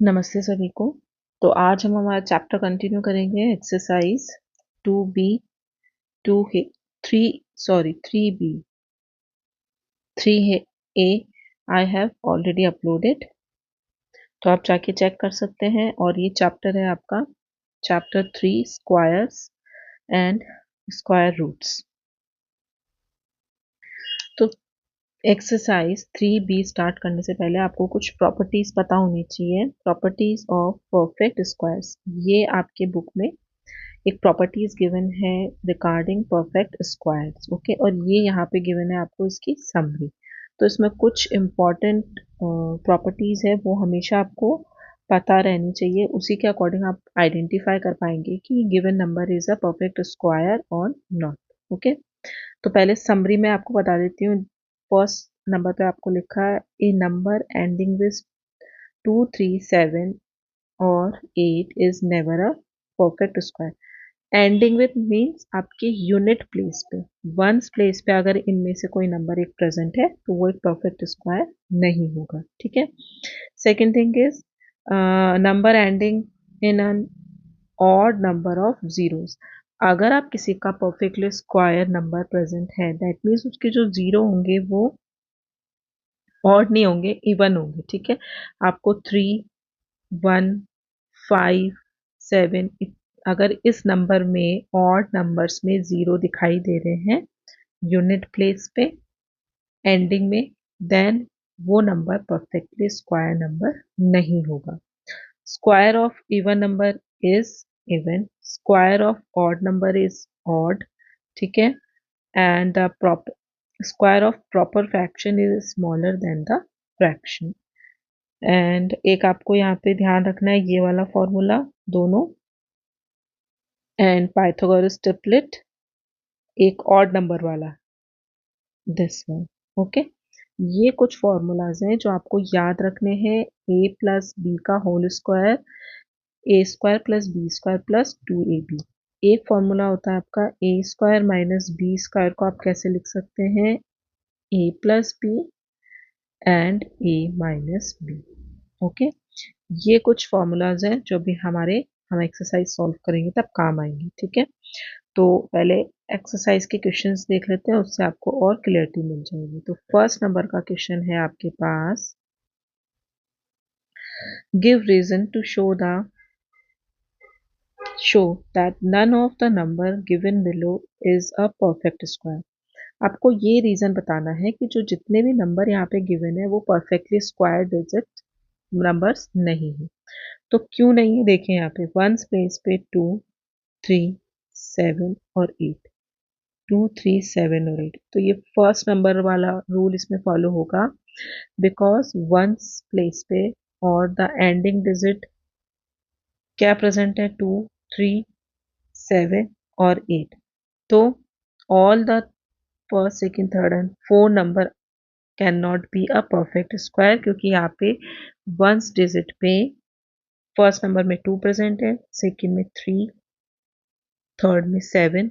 नमस्ते सभी को। तो आज हम हमारा चैप्टर कंटिन्यू करेंगे। Exercise 2B 3B 3A I have already uploaded, तो आप जाके चेक कर सकते हैं। और ये चैप्टर है आपका chapter 3 squares and square roots. तो एक्सरसाइज 3B स्टार्ट करने से पहले आपको कुछ प्रॉपर्टीज पता होनी चाहिए। प्रॉपर्टीज ऑफ परफेक्ट स्क्वायर्स, ये आपके बुक में एक प्रॉपर्टीज गिवन है रिगार्डिंग परफेक्ट स्क्वायर्स। ओके, और ये यहाँ पे गिवन है आपको इसकी समरी। तो इसमें कुछ इम्पॉर्टेंट प्रॉपर्टीज है, वो हमेशा आपको पता रहनी चाहिए। उसी के अकॉर्डिंग आप आइडेंटिफाई कर पाएंगे कि given number is a perfect square और नॉट। ओके, तो पहले समरी में आपको बता देती हूँ। फर्स्ट नंबर पे आपको लिखा है ए नंबर एंडिंग विद 2, 3, 7 और 8 is never a perfect square. Ending with means आपके यूनिट प्लेस पे, वंस प्लेस पे अगर इनमें से कोई नंबर एक प्रेजेंट है तो वो एक परफेक्ट स्क्वायर नहीं होगा। ठीक है। Second thing is number ending in an odd number of zeros. अगर आप किसी का परफेक्टली स्क्वायर नंबर प्रेजेंट है, दैट मीन्स उसके जो जीरो होंगे वो ऑड नहीं होंगे, इवन होंगे। ठीक है। आपको 3, 1, 5, 7 अगर इस नंबर में ऑड नंबर्स में जीरो दिखाई दे रहे हैं यूनिट प्लेस पे एंडिंग में, देन वो नंबर परफेक्टली स्क्वायर नंबर नहीं होगा। Square of even number is even, square of odd number is odd. ठीक है। And the proper square of proper fraction is smaller than the fraction. And एक आपको यहाँ पे ध्यान रखना है, ये वाला फॉर्मूला दोनों एंड पाइथागोरस ट्रिपलेट, एक ऑड नंबर वाला दिस वन। ओके, ये कुछ फॉर्मूलाज हैं जो आपको याद रखने हैं। ए प्लस बी का whole square, a square plus B square plus 2ab। एक फॉर्मूला होता है आपका a square minus B square, को आप कैसे लिख सकते हैं, a plus B and A minus b. Okay, ये कुछ फॉर्मूलाज हैं जो भी हम एक्सरसाइज सॉल्व करेंगे तब काम आएंगे। ठीक है। तो पहले एक्सरसाइज के क्वेश्चंस देख लेते हैं, उससे आपको और क्लियरिटी मिल जाएगी। तो फर्स्ट नंबर का क्वेश्चन है आपके पास, give reason to show that none of the number given below is a perfect square. आपको ये रीजन बताना है कि जो जितने भी नंबर यहाँ पे गिवन है वो परफेक्टली स्क्वायर डिजिट नंबर्स नहीं है। तो क्यों नहीं है, देखें यहाँ पे वन प्लेस पे 2, 3, 7 और 8, 2, 3, 7 और 8, तो ये फर्स्ट नंबर वाला रूल इसमें फॉलो होगा, बिकॉज वंस प्लेस पे और द एंडिंग डिजिट क्या प्रेजेंट है, 2, 3, 7 और 8। तो all the first second third and four number can not be a perfect square, क्योंकि यहाँ पे वंस डिजिट पे फर्स्ट नंबर में 2 प्रेजेंट है, सेकेंड में 3, थर्ड में 7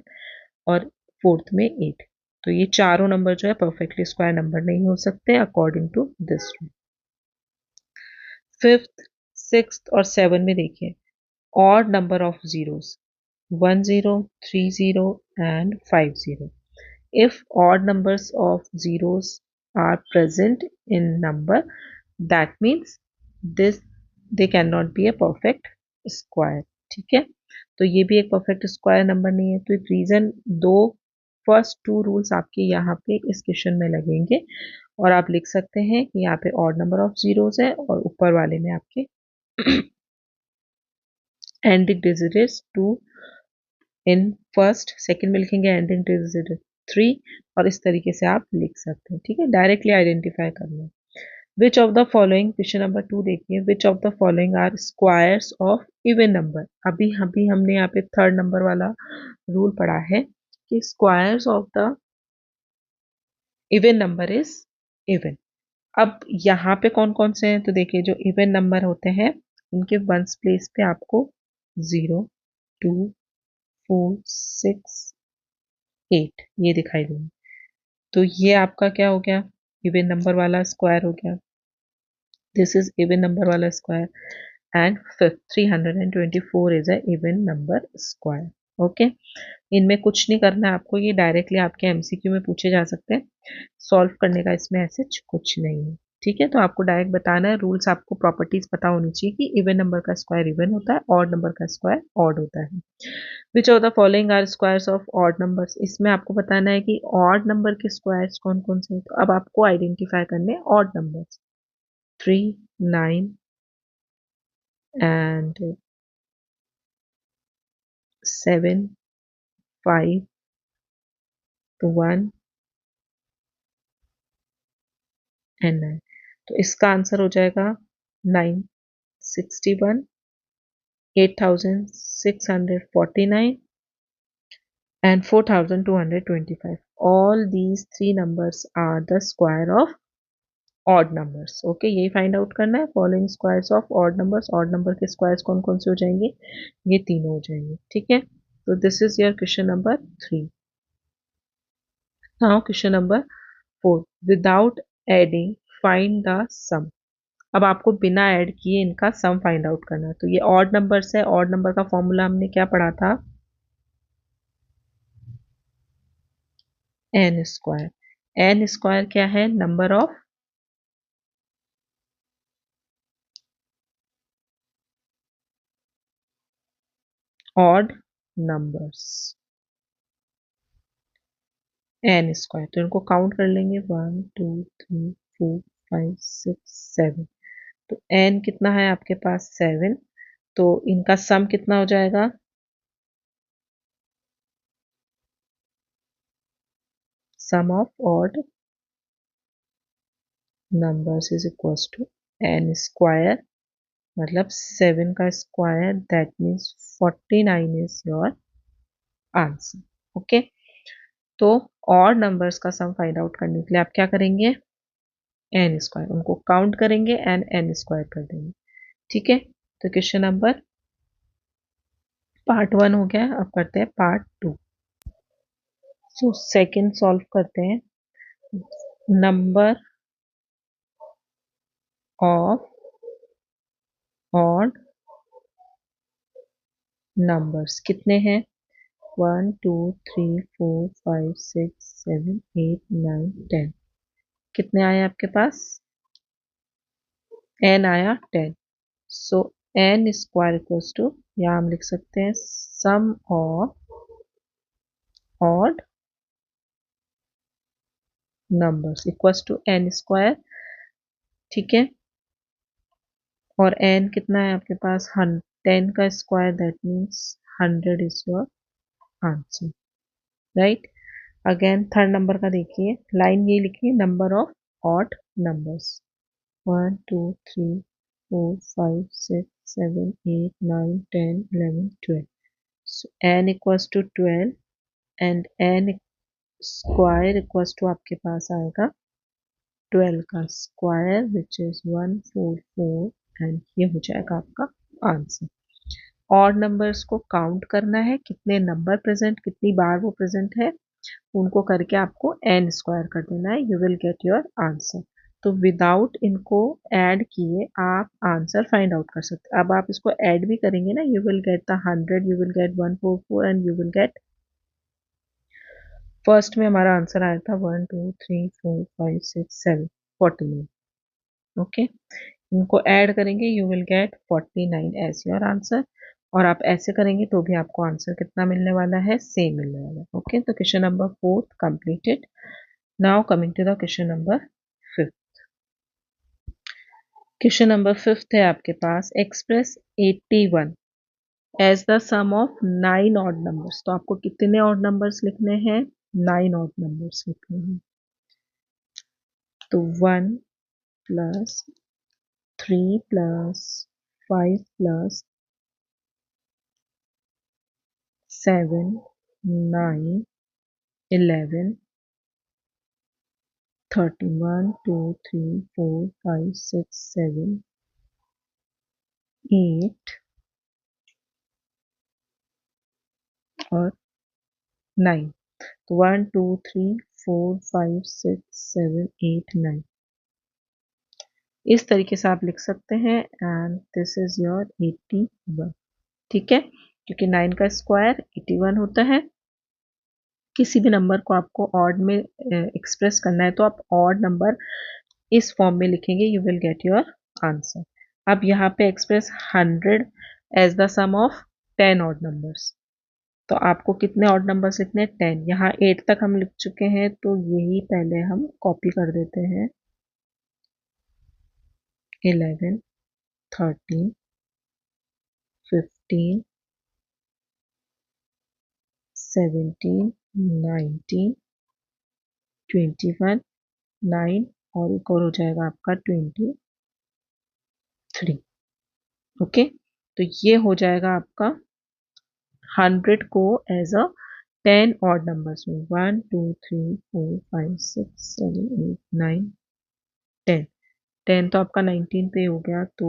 और फोर्थ में 8। तो ये चारों नंबर जो है परफेक्टली स्क्वायर नंबर नहीं हो सकते according to this rule. Fifth, six और सेवन में देखिए odd number of zeros 10, 30 and 50. If odd numbers of zeros are present in number, that means this they cannot be a perfect square. ठीक है। तो ये भी एक परफेक्ट स्क्वायर नंबर नहीं है। तो रीजन दो, फर्स्ट टू रूल्स आपके यहाँ पे इस क्वेश्चन में लगेंगे, और आप लिख सकते हैं कि यहाँ पे ऑड नंबर ऑफ जीरोस है और ऊपर वाले में आपके ending digit is 2 in first, second में लिखेंगे एंडिंग डिजिट 3, और इस तरीके से आप लिख सकते हैं। ठीक है, डायरेक्टली आइडेंटिफाई करना। Which of the following, question number 2 देखिए, which of the following are squares of even number. अभी अभी हमने यहाँ पे थर्ड नंबर वाला रूल पढ़ा है कि squares of the even number is even. अब यहाँ पे कौन कौन से हैं, तो देखिए जो इवन नंबर होते हैं उनके वंस प्लेस पे आपको 0, 2, 4, 6, 8 ये दिखाई देंगे। तो ये आपका क्या हो गया, इवन नंबर वाला स्क्वायर हो गया। दिस इज इवन नंबर वाला square. And fifth 324 is a even number square. Okay, इनमें कुछ नहीं करना है आपको, ये डायरेक्टली आपके एमसीक्यू में पूछे जा सकते हैं. सॉल्व करने का इसमें ऐसे कुछ नहीं है. ठीक है, तो आपको डायरेक्ट बताना है. रूल्स आपको प्रॉपर्टीज पता होनी चाहिए कि इवन नंबर का स्क्वायर इवन होता है, ऑड नंबर का स्क्वायर ऑड होता है. Which of the following are squares of odd numbers. इसमें आपको बताना है कि ऑड नंबर के स्क्वायर्स कौन कौन से हैं. तो अब आपको आइडेंटिफाई करने ऑड नंबर्स. 3, 9 and 7, 5, 1 and 9. तो इसका आंसर हो जाएगा 961, 8649 and 4225. All these three numbers are the square of odd numbers. Okay, यही फाइंड आउट करना है. Following squares of odd numbers. Odd number के स्क्वायर्स कौन कौन से हो जाएंगे, ये तीनों हो जाएंगे. ठीक है, तो this is your question number 3. Now question number 4. Without adding find the sum. अब आपको बिना ऐड किए इनका सम फाइंड आउट करना है. तो ये ऑड नंबर्स है. ऑड नंबर का फॉर्मूला हमने क्या पढ़ा था, एन स्क्वायर. एन स्क्वायर क्या है, number of odd numbers. N square, तो इनको काउंट कर लेंगे. 1 2 3 4 5 6 7. तो एन कितना है आपके पास, 7. तो इनका सम कितना हो जाएगा, sum of odd numbers is equal to n square. मतलब 7 का square, that means 49 is your answer. Okay, तो और नंबर्स का सम फाइंड आउट करने के लिए आप क्या करेंगे, एन स्क्वायर, उनको काउंट करेंगे एंड एन स्क्वायर कर देंगे. ठीक है, तो क्वेश्चन नंबर पार्ट 1 हो गया. अब करते हैं पार्ट 2. सो सेकंड सॉल्व करते हैं. नंबर ऑफ ऑड नंबर्स कितने हैं, 1 2 3 4 5 6 7 8 9 10. कितने आए आपके पास, एन आया 10. So n square equals to, या हम लिख सकते हैं sum of odd numbers equals to n square. ठीक है, और एन कितना है आपके पास, 10 का square, that means 100 is your answer. Right, again third number का देखिए, लाइन ये लिखिए, number of odd numbers. 1 2 3 4 5 6 7 8 9 10 11 12. So n equals to 12 and n square equals to आपके पास आएगा 12 का स्क्वायर विच इज 144 एंड ये हो जाएगा आपका आंसर. और नंबर्स को काउंट करना है, कितने नंबर प्रेजेंट, कितनी बार वो प्रेजेंट है, उनको करके आपको एन स्क्वायर कर देना है. You will get your answer. तो विदाउट इनको ऐड किए आप आंसर फाइंड आउट कर सकते हैं. अब आप इसको ऐड भी करेंगे ना, you will get the 100, you will gate 144 and you will gate, first में हमारा आंसर आया था 1 2 3 4 5 6 7 49. ओके, इनको ऐड करेंगे, you will get 49 as your answer. और आप ऐसे करेंगे तो भी आपको आंसर कितना मिलने वाला है, सेम मिलने वाला है. ओके, तो question number 4 completed. Now coming to the question number 5. Question number 5 है आपके पास, express 81 as the sum of 9 odd numbers. तो आपको कितने ऑड नंबर्स लिखने हैं, 9 ऑड नंबर्स लिखने हैं. तो 1 प्लस 3 प्लस 5 प्लस 7 9 11 31 2 3 4 5 6 7 8 और 9. तो 1 2 3 4 5 6 7 8 9. इस तरीके से आप लिख सकते हैं एंड दिस इज योर 81। ठीक है, क्योंकि 9 का स्क्वायर 81 होता है। किसी भी नंबर को आपको ऑड में एक्सप्रेस करना है तो आप ऑड नंबर इस फॉर्म में लिखेंगे, you will get your answer. अब यहाँ पे express 100 as the sum of 10 odd numbers, तो आपको कितने ऑड नंबर्स लिखने हैं? 10। यहाँ 8 तक हम लिख चुके हैं तो यही पहले हम कॉपी कर देते हैं। 11, 13, 15, 17, 19, 21, 9 और एक और हो जाएगा आपका 23। ओके, तो ये हो जाएगा आपका 100 को एज अ 10 ऑड नंबर्स में 1 2 3 4 5 6 7 8 9 10। 10 तो आपका 19 पे हो गया, तो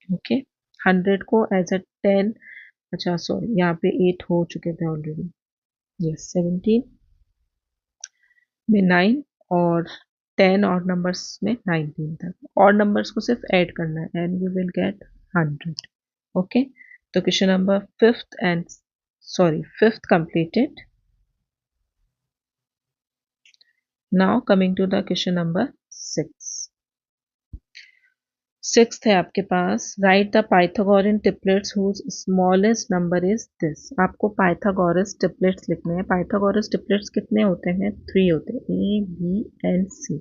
ओके 100 को एज अ 10, अच्छा सॉरी यहाँ पे 8 हो चुके थे ऑलरेडी। यस 17 में 9 और 10 ऑड नंबर्स में 19 तक ऑड नंबर्स को सिर्फ ऐड करना है and you will get 100। Okay, तो question number fifth completed. Now coming to the question number 6. Sixth है आपके पास, write the Pythagorean triplets whose smallest number is this. आपको पाइथागोरस ट्रिपलेट्स लिखने हैं। पाइथागोरस ट्रिपलेट्स कितने होते हैं? 3 होते हैं, ए बी एंड सी।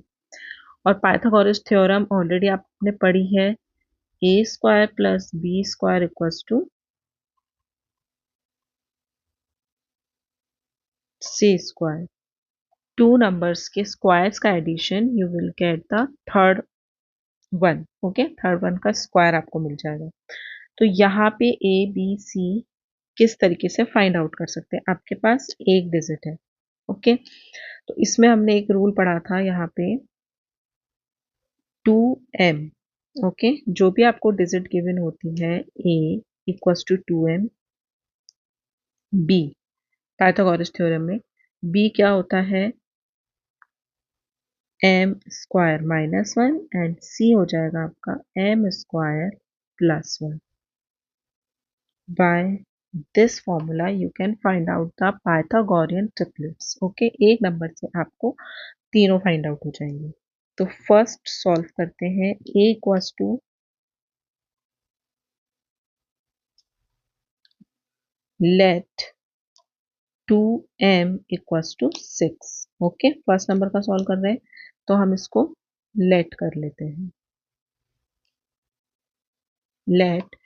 और पाइथागोरस थ्योरम ऑलरेडी आपने पढ़ी है, a square plus B square equals to c square. Two numbers के स्क्वायर्स का addition, you will get the third one. Okay, third one का स्क्वायर आपको मिल जाएगा। तो यहाँ पे ए बी सी किस तरीके से फाइंड आउट कर सकते हैं? आपके पास एक डिजिट है। ओके, तो इसमें हमने एक रूल पढ़ा था यहाँ पे 2m। ओके, जो भी आपको डिजिट गिवन होती है, a equals to 2m, b Pythagoras theorem में b क्या होता है? m square minus 1 and c हो जाएगा आपका m square plus 1। By this formula you can find out the Pythagorean triplets. Okay, एक नंबर से आपको तीनों फाइंड आउट हो जाएंगे। तो फर्स्ट सॉल्व करते हैं। a equals to let 2m equals to 6। Okay, first number का सॉल्व कर रहे हैं तो हम इसको लेट कर लेते हैं। लेट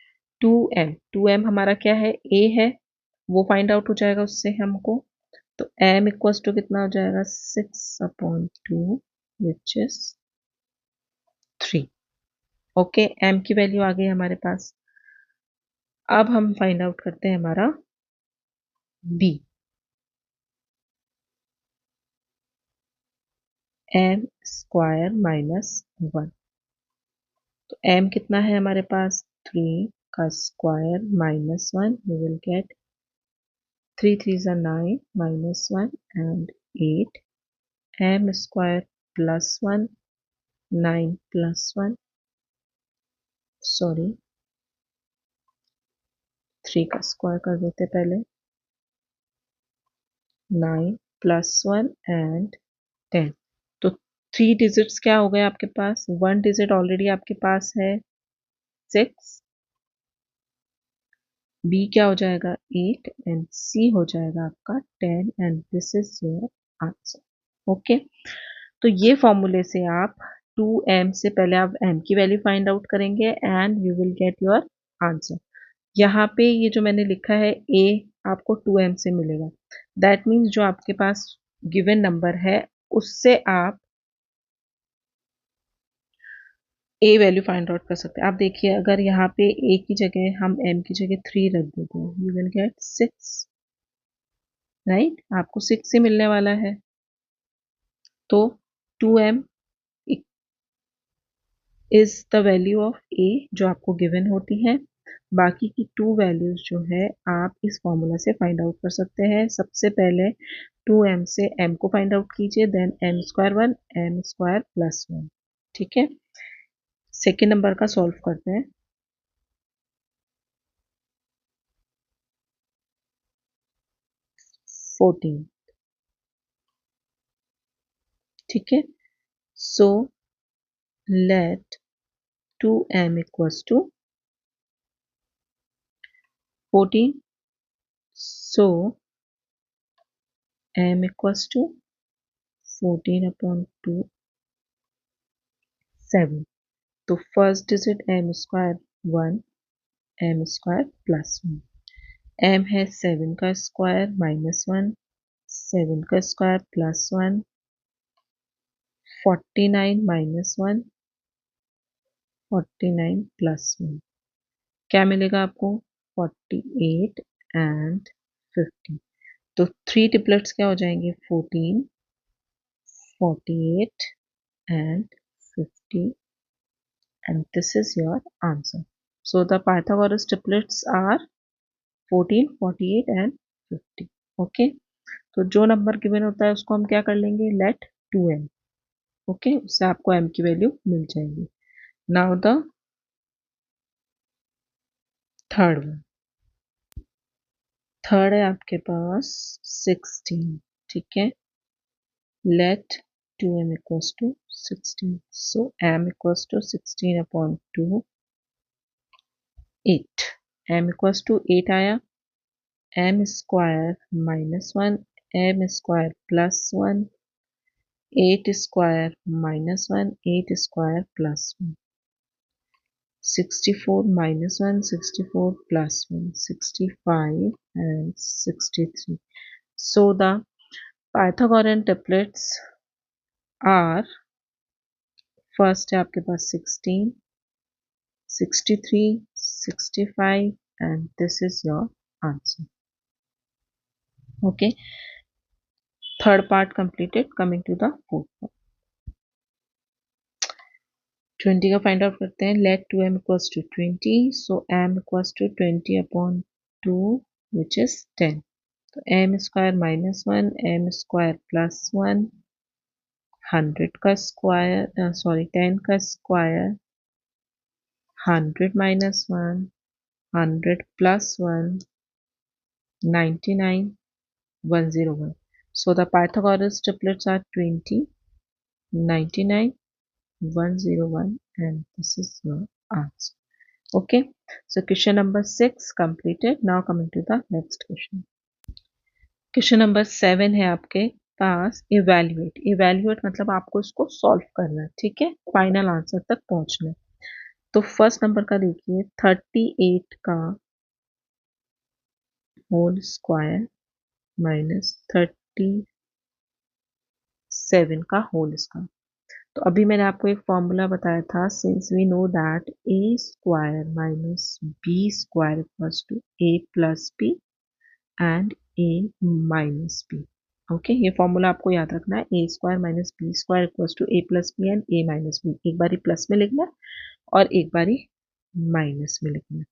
2m हमारा क्या है? a है, वो फाइंड आउट हो जाएगा उससे हमको। तो m इक्वल्स टू कितना हो जाएगा? 6/2 विच इज 3। ओके, m की वैल्यू आ गई हमारे पास। अब हम फाइंड आउट करते हैं हमारा b। m स्क्वायर माइनस 1, तो m कितना है हमारे पास? 3 का square minus 1, you will get 3 3 is 9 minus 1 and 8। m square plus 1, 9 plus 1, sorry 3 का स्क्वायर कर देते पहले, 9 प्लस 1 एंड 10। तो 3 डिजिट्स क्या हो गए आपके पास? 1 डिजिट ऑलरेडी आपके पास है 6, b क्या हो जाएगा? 8 एंड c हो जाएगा आपका 10 and this is your answer. Okay, तो ये फॉर्मूले से आप 2m से पहले आप m की वैल्यू फाइंड आउट करेंगे and you will get your answer. यहाँ पे ये जो मैंने लिखा है a आपको 2m से मिलेगा, दैट मीन्स जो आपके पास गिवन नंबर है उससे आप a वैल्यू फाइंड आउट कर सकते हैं। आप देखिए, अगर यहाँ पे a की जगह हम m की जगह 3 रख देते हैं, यू विल गेट 6, राइट? आपको 6 से मिलने वाला है। तो 2m is the value of a जो आपको गिवन होती है। बाकी की 2 वैल्यूज जो है आप इस फॉर्मूला से फाइंड आउट कर सकते हैं। सबसे पहले 2m से m को फाइंड आउट कीजिए, then m square 1 m square plus 1। ठीक है, सेकेंड नंबर का सॉल्व करते हैं। फोर्टीन। ठीक है, so let 2m equals to 14, so m equals to 14 upon 2 7। तो first digit m square 1 m square plus 1, m है 7 का स्क्वायर माइनस 1, 7 का स्क्वायर प्लस 1, 49 माइनस 1, 49 प्लस 1, क्या मिलेगा आपको 48 एंड 50। तो 3 ट्रिपलेट्स क्या हो जाएंगे 14, 48 and 50, and this is your answer. So the Pythagoras triplets are 14, 48 and 50. Okay, तो जो नंबर गिवन होता है उसको हम क्या कर लेंगे लेट 2m। ओके, उससे आपको m की वैल्यू मिल जाएगी। Now the third one. Third है आपके पास 16। ठीक है, let 2m equals to 16, so m equals to 16 upon 2 8, m equals to 8 आया, m square minus 1 m square plus 1, 8 square minus 1 8 square plus 1, 64 minus 1 64 plus 1 65 and 63। So the Pythagorean triplets are, first है आपके पास 16, 63, 65 and this is your answer. Okay, third part completed. Coming to the fourth part, 20 का find out करते हैं। Let 2m equals to 20, so m equals to 20 upon 2 which is 10। तो m square minus 1 m square plus 1, 100 का square sorry 10 का square, 100 minus 1 100 plus 1 99 101। So the Pythagoras triplets are 20, 99, 101 and this is your answer. Okay, so question number 6 completed. Now coming to the next question. Question number 7 है आपके पास evaluate. Evaluate मतलब आपको इसको solve करना है। ठीक है, फाइनल आंसर तक पहुंचना है। तो फर्स्ट नंबर का देखिए 38 का होल स्क्वायर माइनस 37 का होल स्क्वायर। तो अभी मैंने आपको एक फॉर्मूला बताया था, since we know that A square minus B square equals to A plus B and A minus b. Okay, ये फॉर्मूला आपको याद रखना है, a square minus B square equals to A plus B and A minus b. एक बारी plus में लिखना है और एक बारी माइनस में लिखना है।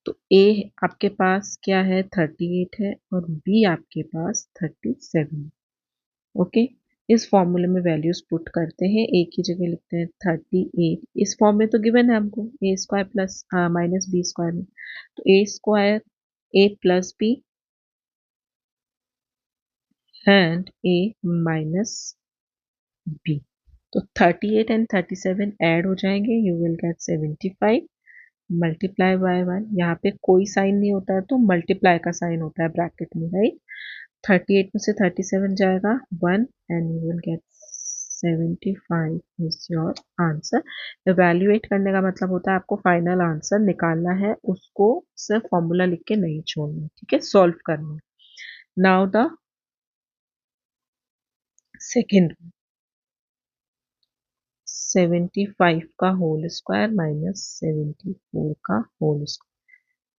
तो ए आपके पास क्या है 38 है और बी आपके पास 37। ओके, इस फॉर्मूले में वैल्यूज पुट करते हैं, ए की जगह लिखते हैं 38। इस फॉर्म में तो गिवन है हमको a square plus minus B square में, तो a square a plus B and A minus b. तो 38 एंड 37 ऐड हो जाएंगे, you will get 75 multiply by 1। यहाँ पे कोई साइन नहीं होता है तो मल्टीप्लाई का साइन होता है ब्रैकेट में, राइट। 38 में से 37 जाएगा 1 and you will get 75 is your answer. Evaluate करने का मतलब होता है आपको फाइनल आंसर निकालना है, उसको सिर्फ फॉर्मूला लिख के नहीं छोड़ना। ठीक है, सॉल्व करना। नाउ द सेकेंड, 75 का होल स्क्वायर माइनस 74 का whole square.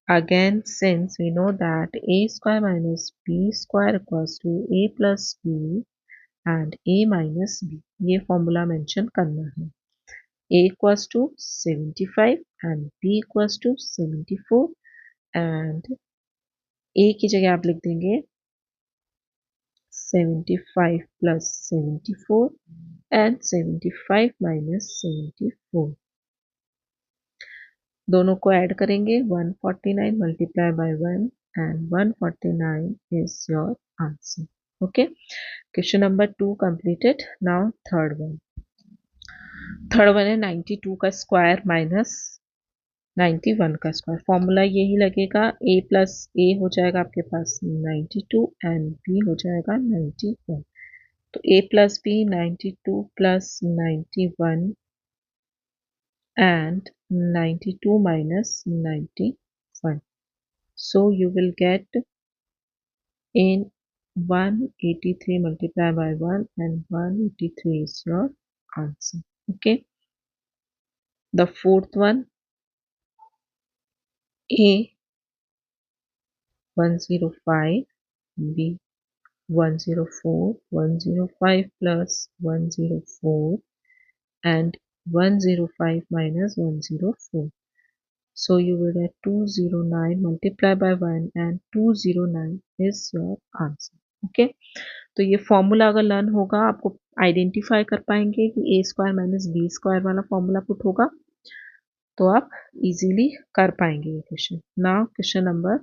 Again since we know that A square minus B square equals to A plus B and A minus B, ये फॉर्मूला मेंशन करना है। A equals to 75 and B equals to 74 and A की जगह आप लिख देंगे 75 plus 74 and 75 minus 74. दोनों को ऐड करेंगे 149 multiply by 1 and 149 is your answer. Okay, question number 2 completed. Now third one. Third one है 92 का स्क्वायर माइनस 91 का स्क्वायर. फॉर्मूला यही लगेगा, a प्लस ए हो जाएगा आपके पास 92 एंड b हो जाएगा 91. तो a plus b 92 plus 91 and 92 minus 91. So you will get in 183 multiply by 1 and 183 is your answer. Okay. The fourth one, A 105, B 104, 105 plus 104 and 105 minus 104. So you will get 209 multiplied by 1 and 209 is your answer. Okay. तो ये formula अगर learn होगा आपको identify कर पाएंगे कि ए square minus B square वाला formula put होगा तो आप इजीली कर पाएंगे ये question. Now question number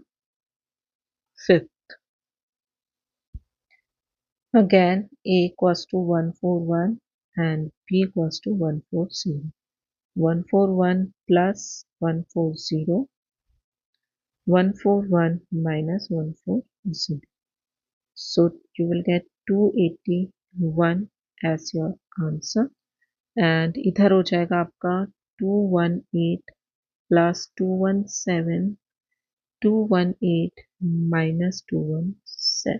5. Again, A equals to 141 and B equals to 140. 141 plus 140, 141 minus 140. So you will get 281 as your answer. And इधर हो जाएगा आपका 218 plus 217, 218 minus 217.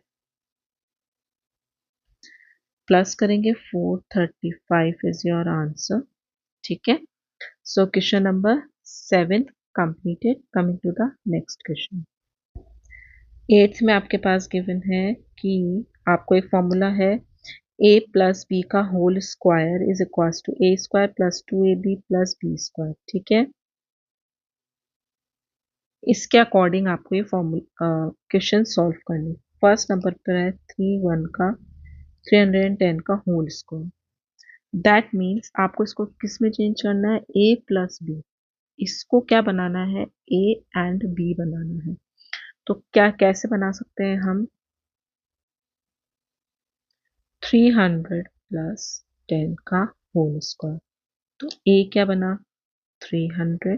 प्लस करेंगे 435 इज योर आंसर. ठीक है. So question number 7 completed. Coming to the next question. 8th में आपके पास given है कि आपको एक फॉर्मूला है a प्लस बी का whole square is equal to A square plus 2ab plus B square. ठीक है. इसके अकॉर्डिंग आपको ये फॉर्मूला क्वेश्चन सॉल्व करने. फर्स्ट नंबर पर है 310 का होल स्क्वायर. दैट मीन्स आपको इसको किस में चेंज करना है, a प्लस बी. इसको क्या बनाना है, a एंड b बनाना है. तो क्या कैसे बना सकते हैं हम, 300 प्लस 10 का होल स्क्वायर. तो a क्या बना 300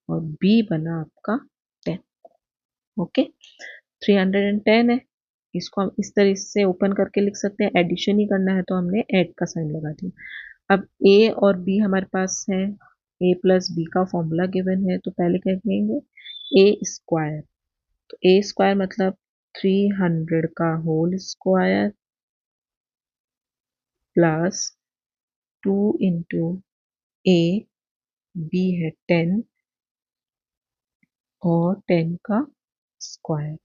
और b बना आपका 10. ओके. 310 है, इसको हम इस तरह से ओपन करके लिख सकते हैं. एडिशन ही करना है तो हमने ऐड का साइन लगा दिया. अब a और b हमारे पास है, a प्लस बी का फॉर्मूला गिवन है तो पहले क्या कहेंगे a स्क्वायर. तो a स्क्वायर मतलब 300 का whole square plus 2 into a, b है 10 और 10 का स्क्वायर.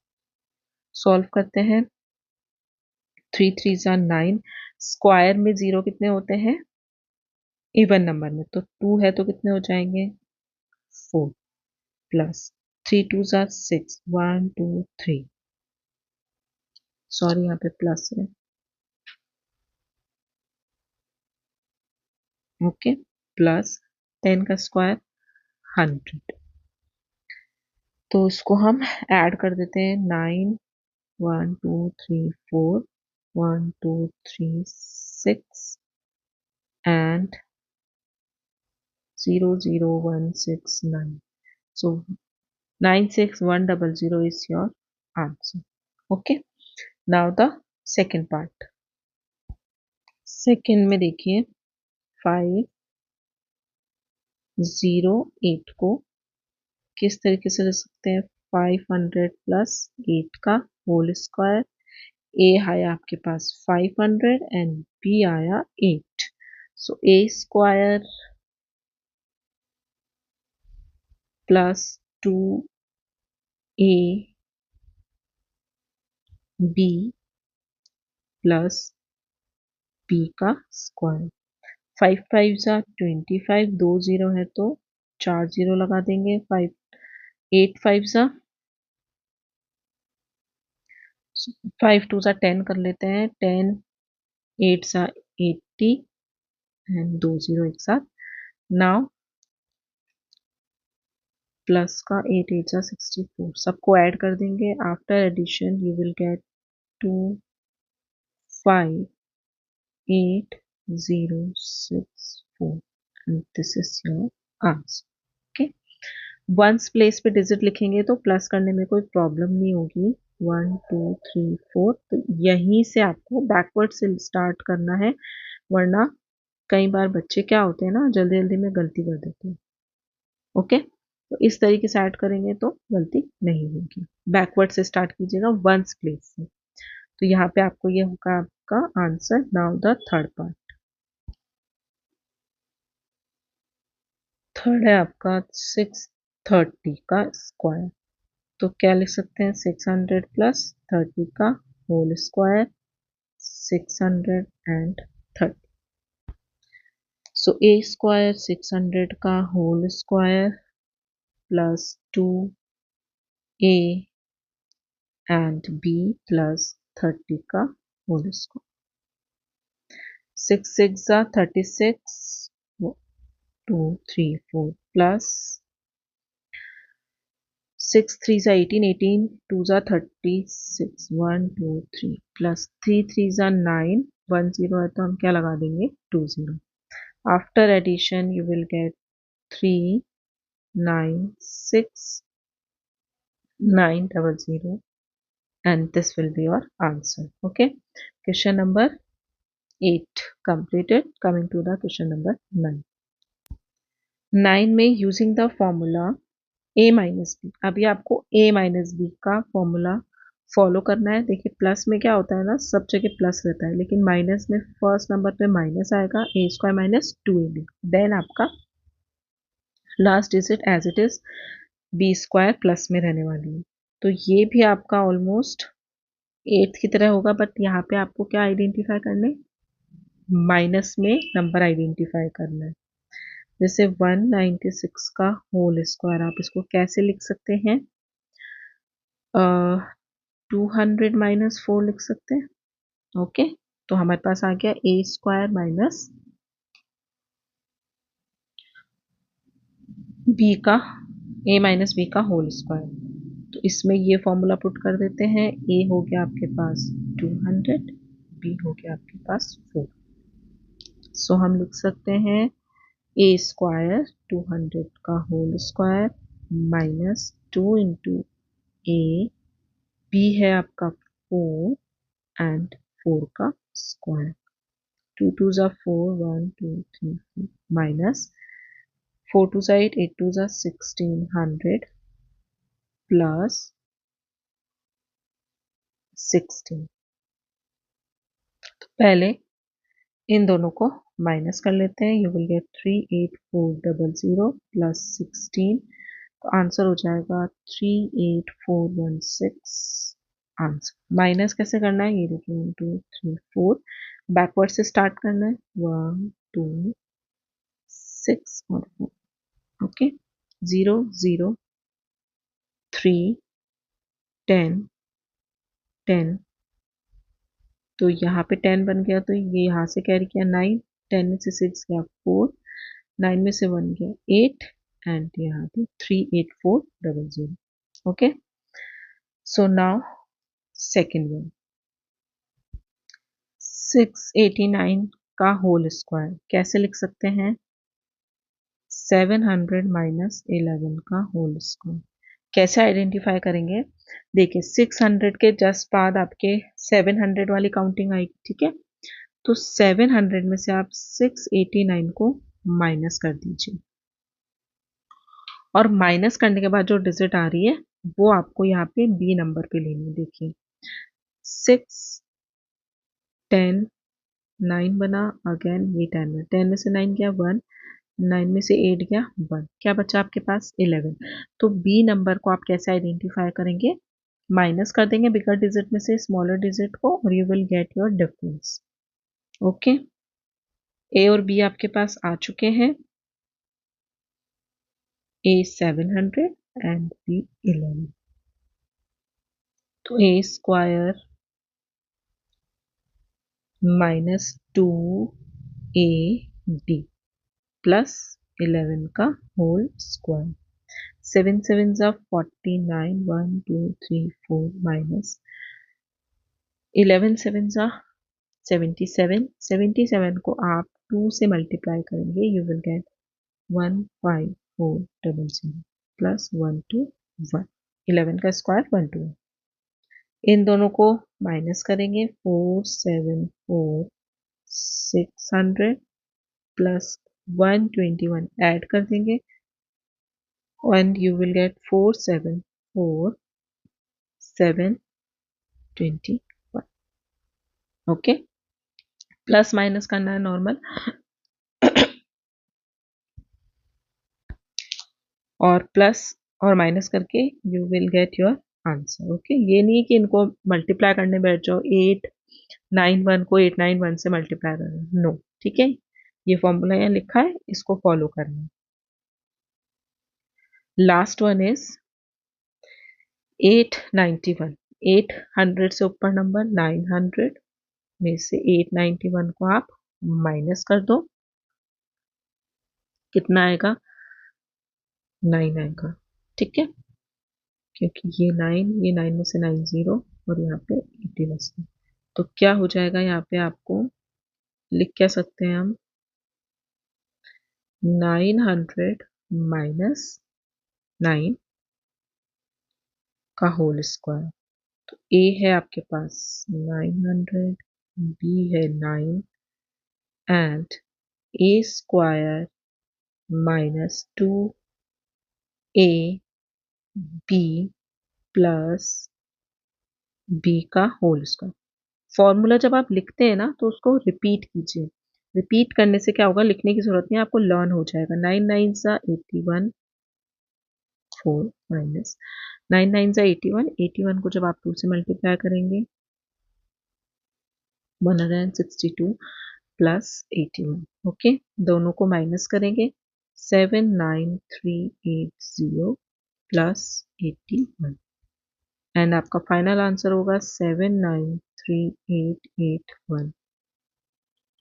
सॉल्व करते हैं. 3 3 ज़ा 9. स्क्वायर में 0 कितने होते हैं, इवन नंबर में, तो 2 है तो कितने हो जाएंगे 4 प्लस 3 2 ज़ा 6, 1 2 3. सॉरी यहाँ पे प्लस है. ओके. प्लस 10 का स्क्वायर 100. तो इसको हम ऐड कर देते हैं. 9 1 2 3 4 1 2 3 6 and 0 0 1 6 9. So 96100 is your answer. Okay. Now the second part. Second में देखिए 508 को किस तरीके से लिख सकते हैं, 500 प्लस 8 का होल स्क्वायर. ए आया आपके पास 500 एंड बी आया 8. So A square plus 2 A B plus B का स्क्वायर. 5 5 ज़ा 25, 2 0 है तो 4 0 लगा देंगे। 8 5 ज़ा 5 2 ज़ा 10 कर लेते हैं। 10 8 ज़ा 80 एंड 2 0 एक साथ। नाउ प्लस का 8 8 ज़ा 64, सबको ऐड कर देंगे। After addition you will get 2 5 8 0 6 4 and this is your answer. Okay, ones place पे डिजिट लिखेंगे तो प्लस करने में कोई प्रॉब्लम नहीं होगी। 1 2 3 4, तो यहीं से आपको बैकवर्ड से स्टार्ट करना है, वरना कई बार बच्चे क्या होते हैं ना, जल्दी जल्दी में गलती कर देते हैं। ओके, तो इस तरीके से ऐड करेंगे तो गलती नहीं होगी। बैकवर्ड से स्टार्ट कीजिएगा वंस प्लेस से। तो यहाँ पे आपको ये होगा आपका answer. Now the third part. Third है आपका 630 का स्क्वायर। तो क्या लिख सकते हैं, 600 प्लस 30 का होल स्क्वायर 630। सो ए स्क्वायर 600 का whole square plus 2a and b plus 30 का होल स्क्वायर। 6 6 ज़ा 36, 2 3 4 प्लस 6 3 ज़ा 18, 18 2 ज़ा 36, 1 2 3 प्लस 3 3 ज़ा 9, 1 0 है तो हम क्या लगा देंगे, 2 0। After addition you will get 3 9 6 9 0 0 and this will be your answer. Okay, question number 8 completed. Coming to the question number 9. 9 में using the formula a minus B, अभी आपको a माइनस बी का फॉर्मूला फॉलो करना है। देखिए plus में क्या होता है ना, सब जगह प्लस रहता है, लेकिन माइनस में फर्स्ट नंबर पे माइनस आएगा, A square minus 2ab, then आपका last digit as it is B square plus में रहने वाली है। तो ये भी आपका ऑलमोस्ट 8 की तरह होगा, बट यहाँ पे आपको क्या आइडेंटिफाई करने, माइनस में नंबर आइडेंटिफाई करना है। जैसे 196 का होल स्क्वायर, आप इसको कैसे लिख सकते हैं, 200 माइनस 4 लिख सकते हैं। ओके, तो हमारे पास आ गया ए स्क्वायर माइनस बी का, ए माइनस बी का होल स्क्वायर। तो इसमें ये फॉर्मूला पुट कर देते हैं। ए हो गया आपके पास 200, बी हो गया आपके पास 4। सो हम लिख सकते हैं ए स्क्वायर 200 का होल स्क्वायर माइनस 2 इंटू ए, बी है आपका 4 एंड 4 का स्क्वायर। 2 2 ज़ा 4, 1 2 3 4 माइनस 4 2 ज़ा 8, 8 2 ज़ा 1600 प्लस 16। पहले इन दोनों को माइनस कर लेते हैं। यू विल गेट 38400 प्लस 16, तो आंसर हो जाएगा 38416। आंसर माइनस कैसे करना है, ये देखिए 1 2 3 4, बैकवर्ड से स्टार्ट करना है, 1 2 6 और 4। ओके, 0 0 3 10 10, तो यहाँ पे 10 बन गया, तो ये यहाँ से कैरी किया 9, 10 में से 6 गया 4, 9 में से 1 गया 8 एंड यहाँ पे 38400। Okay, so now second one, 689 का होल स्क्वायर कैसे लिख सकते हैं, 700 माइनस 11 का होल स्क्वायर। कैसे आइडेंटिफाई करेंगे, देखिए 600 के जस्ट बाद आपके 700 वाली काउंटिंग आएगी, ठीक है। तो 700 में से आप 689 को माइनस कर दीजिए, और माइनस करने के बाद जो डिजिट आ रही है वो आपको यहाँ पे बी नंबर पे लेनी है। देखिए 6 10 9 बना, अगेन ये 10 में, 10 में से 9 गया 1, 9 में से 8 गया 1, क्या बचा आपके पास 11। तो बी नंबर को आप कैसे आइडेंटिफाई करेंगे, माइनस कर देंगे बिगर डिजिट में से स्मॉलर डिजिट को, और you will get your difference. Okay, a और बी आपके पास आ चुके हैं, ए 700 एंड बी 11। तो a square minus 2ab plus 11 का होल स्क्वायर। 7 7 जा 49, 1 2 3 4 माइनस 11 7 जा 77। 77 को आप 2 से मल्टीप्लाई करेंगे, यू विल गेट 15400 प्लस 1 2 1। 11 का स्क्वायर 1 2 1। इन दोनों को माइनस करेंगे, 474600 प्लस 121 ऐड कर देंगे and you will get 474721। Okay, plus minus करना है नॉर्मल और प्लस और माइनस करके you will get your answer. Okay, ये नहीं कि इनको मल्टीप्लाई करने बैठ जाओ, 891 को 891 से मल्टीप्लाई करना, नो। ठीक है, ये फॉर्मूला यहाँ लिखा है, इसको फॉलो करना है। Last one is 891। 800 से ऊपर नंबर 900 में से 891 को आप माइनस कर दो, कितना आएगा? 9 आएगा। ठीक है, क्योंकि ये 9 में से 9 0 और यहाँ पे 80 बचता है, तो क्या हो जाएगा यहाँ पे आपको लिख क्या सकते हैं हम? 900 माइनस 9 का होल स्क्वायर। तो ए है आपके पास 900, बी है 9 and A square minus 2 A B plus B का होल स्क्वायर। फॉर्मूला जब आप लिखते हैं ना तो उसको रिपीट कीजिए। रिपीट करने से क्या होगा, लिखने की जरूरत नहीं, आपको लर्न हो जाएगा। 9 9 सा 81 4 माइनस 9 9 सा 81। 81 को जब आप 2 से मल्टीप्लाई करेंगे 162 प्लस 81। ओके, दोनों को माइनस करेंगे 79380 प्लस 81 एंड आपका फाइनल आंसर होगा 793,881।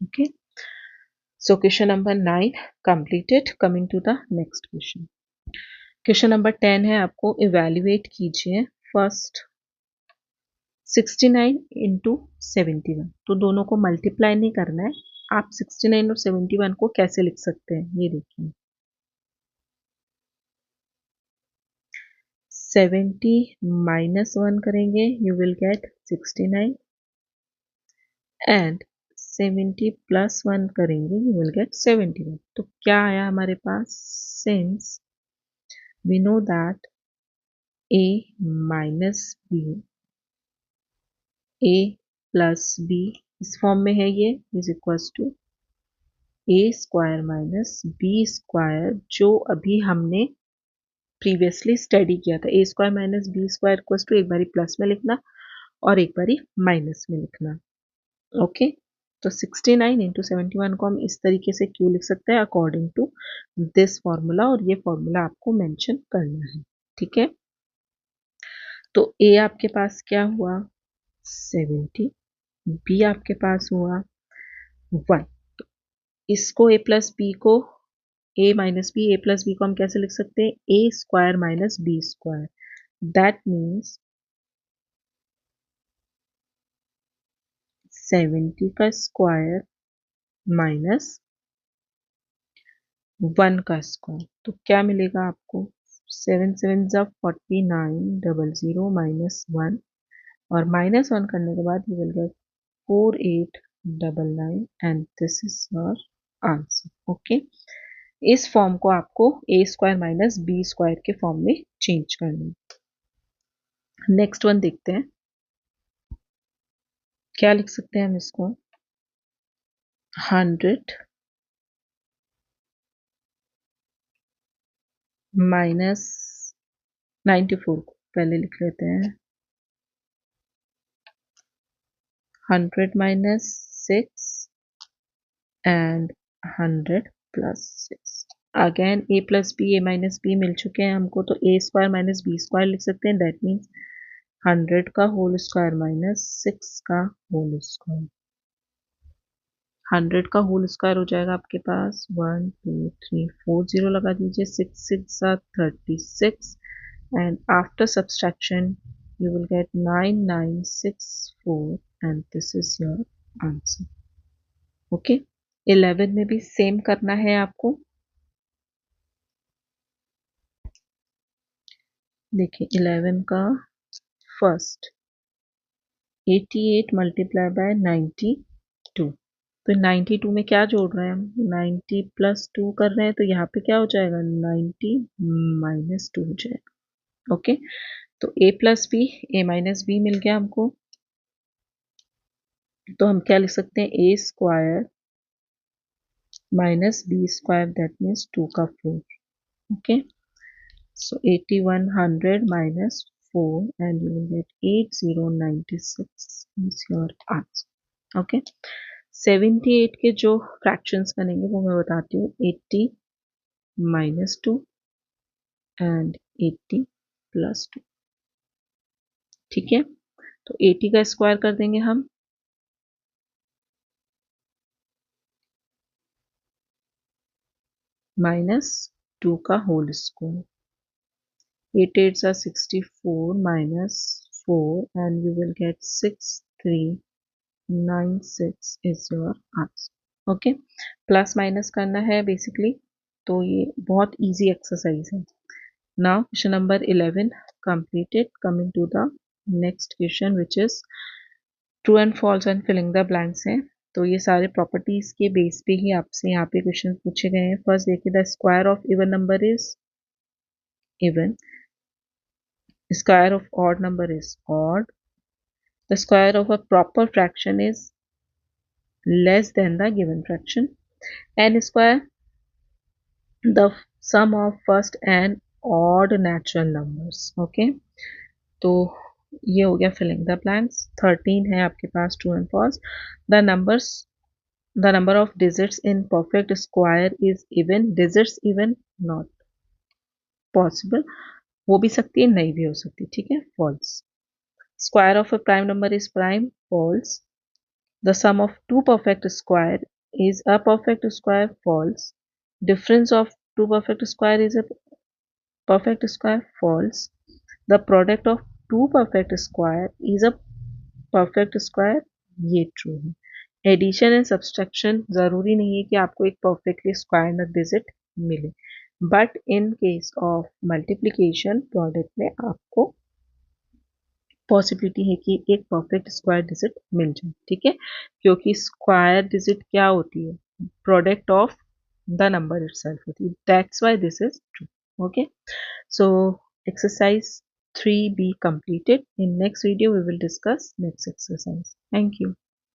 Okay, so question number 9 completed. Coming to the next question. Question number 10 है, आपको इवेल्युएट कीजिए फर्स्ट 69 इंटू 71। तो दोनों को मल्टीप्लाई नहीं करना है, आप 69 और 71 को कैसे लिख सकते हैं ये देखिए। 70 माइनस 1 करेंगे, you will gate 69 and 70 plus 1 करेंगे, यू विल गेट 71। तो क्या आया हमारे पास? Since we know that a minus b, a plus b इस फॉर्म में है, ये is equals to a square minus b square, जो अभी हमने प्रीवियसली स्टडी किया था। a square minus b square equals to एक बारी प्लस में लिखना और एक बारी माइनस में लिखना। ओके, तो 69 इंटू 71 को हम इस तरीके से क्यों लिख सकते हैं? अकॉर्डिंग टू दिस फॉर्मूला, और ये फॉर्मूला आपको मेंशन करना है। ठीक है, तो ए आपके पास क्या हुआ? 70, बी आपके पास हुआ 1। तो इसको ए प्लस बी को, a minus b, a plus b को हम कैसे लिख सकते हैं? A square minus B square. That means 70 का स्क्वायर माइनस 1 का स्क्वायर। तो क्या मिलेगा आपको? 7 7 जा 4900 माइनस 1 और माइनस 1 करने के बाद you will gate 4899 and this is your answer. Okay, इस फॉर्म को आपको ए स्क्वायर माइनस बी स्क्वायर के फॉर्म में चेंज करना है। नेक्स्ट वन देखते हैं, क्या लिख सकते हैं हम इसको? 100 माइनस 94 को पहले लिख लेते हैं, 100 minus 6 and 100 plus 6। Again a plus b a minus b मिल चुके हैं हमको, तो a square minus B square लिख सकते हैं। दैट मीन्स 100 का होल स्क्वायर माइनस 6 का होल स्क्वायर। 100 का होल स्क्वायर हो जाएगा आपके पास 1 2 3 4 जीरो लगा दीजिए, 6 6 36 and after subtraction you will get 9964 and this is your answer. Okay 11 में भी सेम करना है आपको। देखिए 11 का फर्स्ट 88 मल्टीप्लाई बाय 92, तो 92 में क्या जोड़ रहे हैं हम, 90 प्लस 2 कर रहे हैं, तो यहाँ पे क्या हो जाएगा 90 माइनस 2 हो जाएगा। ओके तो a plus b a minus b मिल गया हमको, तो हम क्या लिख सकते हैं a square minus B square that means 2 का 4। Okay so 8100 minus 4 and you will get 8096 is your answer. Okay 78 के जो फ्रैक्शंस बनेंगे वो मैं बताती हूँ, 80 माइनस 2 एंड 80 प्लस 2। ठीक है तो 80 का स्क्वायर कर देंगे हम, माइनस 2 का whole square, 8 8 are 64 minus 4 and you will get 6396 is your answer. Okay plus minus करना है बेसिकली, तो ये बहुत इजी एक्सरसाइज है। Now question number 11 completed. Coming to the next question which is true and false and filling the blanks हैं। तो ये सारे प्रॉपर्टीज के बेस पे ही आपसे यहाँ पे क्वेश्चन पूछे गए हैं। फर्स्ट देखिए the square of even number is even, square of odd number is odd, the square of a proper fraction is less than the given fraction, n square the sum of first and odd natural numbers. Okay तो ये हो गया filling the blanks. 13 है आपके पास true and false. The number of digits in perfect square is even, digits even not possible, हो भी सकती है नहीं भी हो सकती, ठीक है false. Square of a prime number is prime, false. The sum of two perfect square is a perfect square, false. Difference of two perfect square is a perfect square, false. The product of two perfect square is a perfect square, ये true है। Addition and subtraction जरूरी नहीं है कि आपको एक perfectly square digit मिले, but in case of multiplication product में आपको पॉसिबिलिटी है कि एक परफेक्ट स्क्वायर डिजिट मिल जाए। ठीक है क्योंकि स्क्वायर डिजिट क्या होती है, product of the number itself होती है, that's why this is true. Okay so exercise 3b completed. In next video we will discuss next exercise. Thank you.